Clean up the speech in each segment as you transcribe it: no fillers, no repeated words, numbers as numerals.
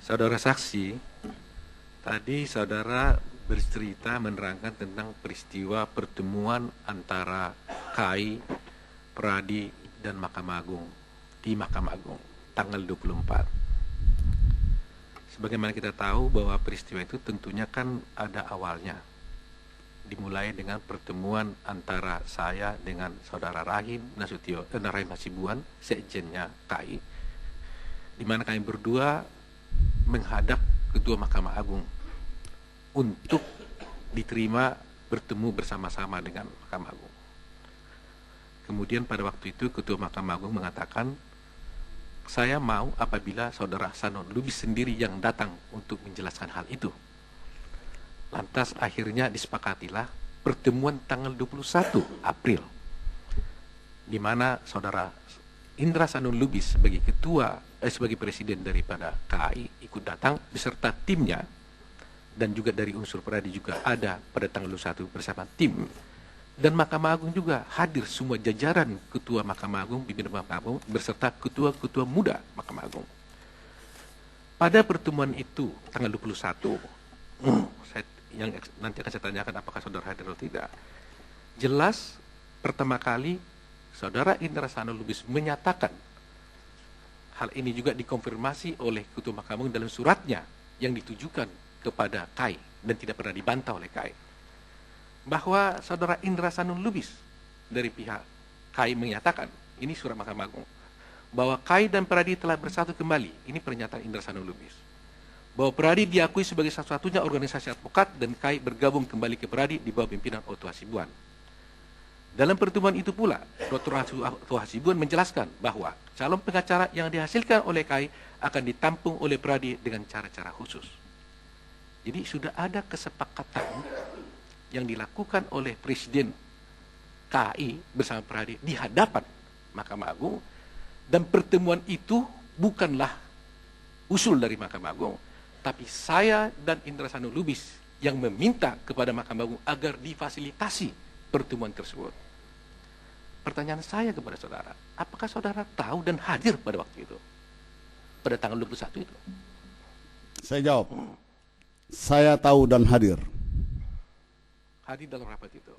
Saudara saksi, tadi saudara bercerita menerangkan tentang peristiwa pertemuan antara KAI, Pradi, dan Mahkamah Agung di Mahkamah Agung tanggal 24. Sebagaimana kita tahu bahwa peristiwa itu tentunya kan ada awalnya. Dimulai dengan pertemuan antara saya dengan saudara Rahim Hasibuan, sekjennya KAI, di mana kami berdua menghadap Ketua Mahkamah Agung untuk diterima bertemu bersama-sama dengan Mahkamah Agung. Kemudian pada waktu itu Ketua Mahkamah Agung mengatakan, saya mau apabila saudara Hasanul Lubis sendiri yang datang untuk menjelaskan hal itu. Lantas akhirnya disepakatilah pertemuan tanggal 21 April, di mana saudara Indra Hasanul Lubis sebagai presiden daripada KAI ikut datang beserta timnya, dan juga dari unsur Pradi juga ada pada tanggal 21 bersama tim, dan Mahkamah Agung juga hadir semua jajaran Ketua Mahkamah Agung, pimpinan Mahkamah Agung beserta ketua-ketua muda Mahkamah Agung. Pada pertemuan itu tanggal 21, yang nanti akan saya tanyakan apakah saudara hadir atau tidak. Jelas pertama kali saudara Indra Hasanul Lubis menyatakan, hal ini juga dikonfirmasi oleh Ketua Mahkamah Agung dalam suratnya yang ditujukan kepada KAI dan tidak pernah dibantah oleh KAI, bahwa saudara Indra Hasanul Lubis dari pihak KAI menyatakan, ini surat Mahkamah Agung, bahwa KAI dan Pradi telah bersatu kembali. Ini pernyataan Indra Hasanul Lubis. Bahwa Pradi diakui sebagai satu-satunya organisasi advokat dan KAI bergabung kembali ke Pradi di bawah pimpinan Otto Hasibuan. Dalam pertemuan itu pula, Dr. Otto Hasibuan menjelaskan bahwa calon pengacara yang dihasilkan oleh KAI akan ditampung oleh Pradi dengan cara-cara khusus. Jadi sudah ada kesepakatan yang dilakukan oleh Presiden KAI bersama Pradi di hadapan Mahkamah Agung, dan pertemuan itu bukanlah usul dari Mahkamah Agung, tapi saya dan Indra Hasanul Lubis yang meminta kepada Mahkamah Agung agar difasilitasi pertemuan tersebut. Pertanyaan saya kepada saudara, apakah saudara tahu dan hadir pada waktu itu? Pada tanggal 21 itu? Saya jawab. Saya tahu dan hadir. Hadir dalam rapat itu?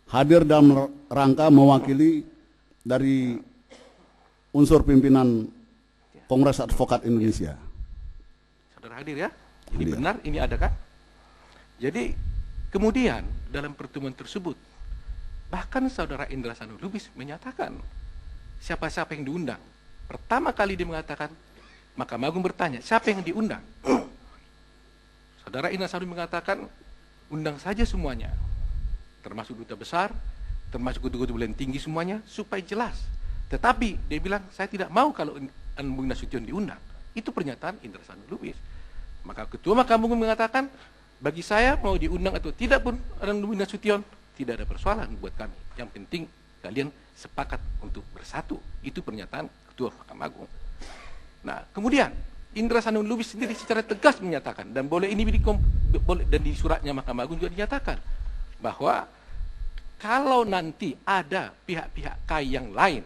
Hadir dalam rangka mewakili dari unsur pimpinan Kongres Advokat Indonesia. Saudara hadir ya? Ini Hadir. benar, ini adakah? Jadi kemudian dalam pertemuan tersebut, bahkan saudara Indra Hasanul Lubis menyatakan siapa-siapa yang diundang. Pertama kali dia mengatakan, Mahkamah Agung bertanya, siapa yang diundang? Saudara Indra Hasanul mengatakan, undang saja semuanya, termasuk duta besar, termasuk ketua-ketua bulan tinggi semuanya, supaya jelas. Tetapi dia bilang, saya tidak mau kalau Bung Nasution diundang. Itu pernyataan Indra Hasanul Lubis. Maka Ketua Mahkamah Agung mengatakan, bagi saya mau diundang atau tidak pun Bung Nasution, tidak ada persoalan buat kami. Yang penting kalian sepakat untuk bersatu. Itu pernyataan Ketua Mahkamah Agung. Nah, kemudian Indra Hasanul Lubis sendiri secara tegas menyatakan, dan dan di suratnya Mahkamah Agung juga dinyatakan bahwa kalau nanti ada pihak-pihak KAI yang lain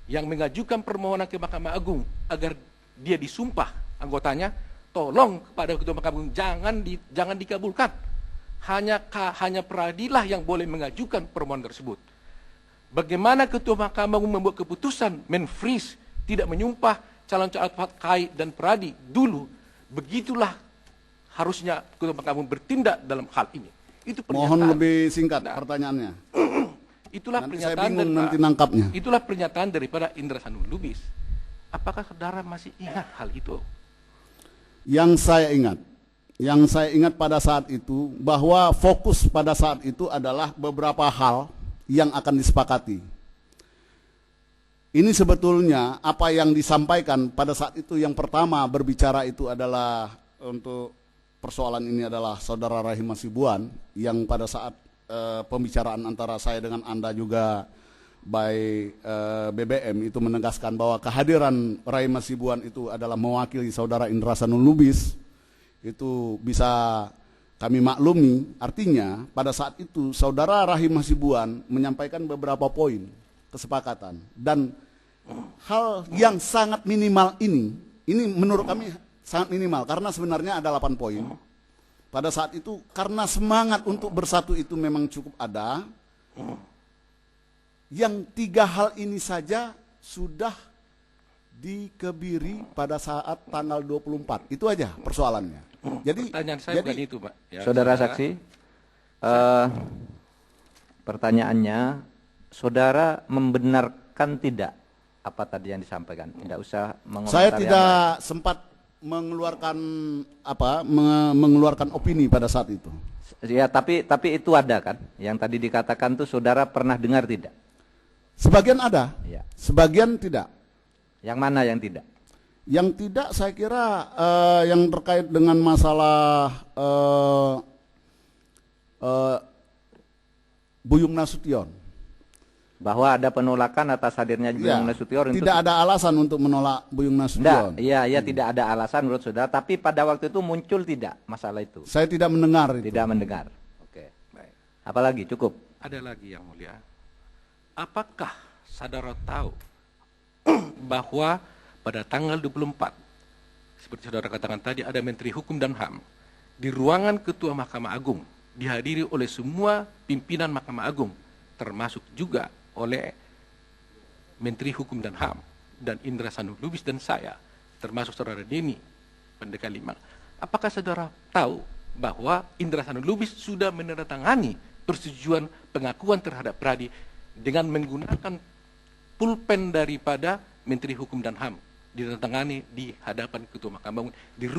yang mengajukan permohonan ke Mahkamah Agung agar dia disumpah anggotanya, tolong kepada Ketua Mahkamah Agung jangan dikabulkan. Hanya Pradilah yang boleh mengajukan permohonan tersebut. Bagaimana Ketua Mahkamah Agung membuat keputusan men-freeze, tidak menyumpah calon-calon advokat KAI dan Pradi dulu, begitulah harusnya Ketua Mahkamah Agung bertindak dalam hal ini. Itu pernyataan. Mohon lebih singkat pertanyaannya. Itulah Nanti pernyataan saya bingung dari, nanti nangkapnya. Itulah pernyataan daripada Indra Hasanul Lubis. Apakah saudara masih ingat hal itu? Yang saya ingat pada saat itu, bahwa fokus pada saat itu adalah beberapa hal yang akan disepakati. Ini sebetulnya apa yang disampaikan pada saat itu, yang pertama berbicara itu adalah untuk persoalan ini adalah saudara Rahim Hasibuan, yang pada saat pembicaraan antara saya dengan Anda juga by BBM itu menegaskan bahwa kehadiran Rahim Hasibuan itu adalah mewakili saudara Indra Hasanul Lubis. Itu bisa kami maklumi, artinya pada saat itu saudara Rahim Hasibuan menyampaikan beberapa poin kesepakatan, dan hal yang sangat minimal ini menurut kami sangat minimal karena sebenarnya ada 8 poin. Pada saat itu karena semangat untuk bersatu itu memang cukup ada. Yang 3 hal ini saja sudah dikebiri pada saat tanggal 24. Itu aja persoalannya. Jadi Pertanyaan saya bukan itu, Pak. Ya, Saudara saksi, pertanyaannya, saudara membenarkan tidak apa tadi yang disampaikan? Tidak usah mengomentari. saya yang tidak lain. sempat mengeluarkan opini pada saat itu. Ya, tapi itu ada kan? Yang tadi dikatakan tuh saudara pernah dengar tidak? Sebagian ada, Ya. sebagian tidak. Yang mana yang tidak? Yang tidak saya kira yang terkait dengan masalah Buyung Nasution. Bahwa ada penolakan atas hadirnya Ya, Buyung Nasution tidak ada alasan untuk menolak Buyung Nasution. Iya, tidak ada alasan menurut saudara, tapi pada waktu itu muncul tidak masalah itu? Saya tidak mendengar itu. Tidak mendengar. Oke. Baik. Apalagi cukup. Ada lagi yang mulia. Apakah saudara tahu bahwa pada tanggal 24, seperti saudara katakan tadi, ada Menteri Hukum dan HAM di ruangan Ketua Mahkamah Agung, dihadiri oleh semua pimpinan Mahkamah Agung, termasuk juga oleh Menteri Hukum dan HAM, dan Indra Sanul Lubis dan saya, termasuk saudara Deni, Pendekar 5. Apakah saudara tahu bahwa Indra Sanul Lubis sudah menandatangani persetujuan pengakuan terhadap Pradi dengan menggunakan pulpen daripada Menteri Hukum dan HAM, ditandatangani di hadapan Ketua Mahkamah Agung di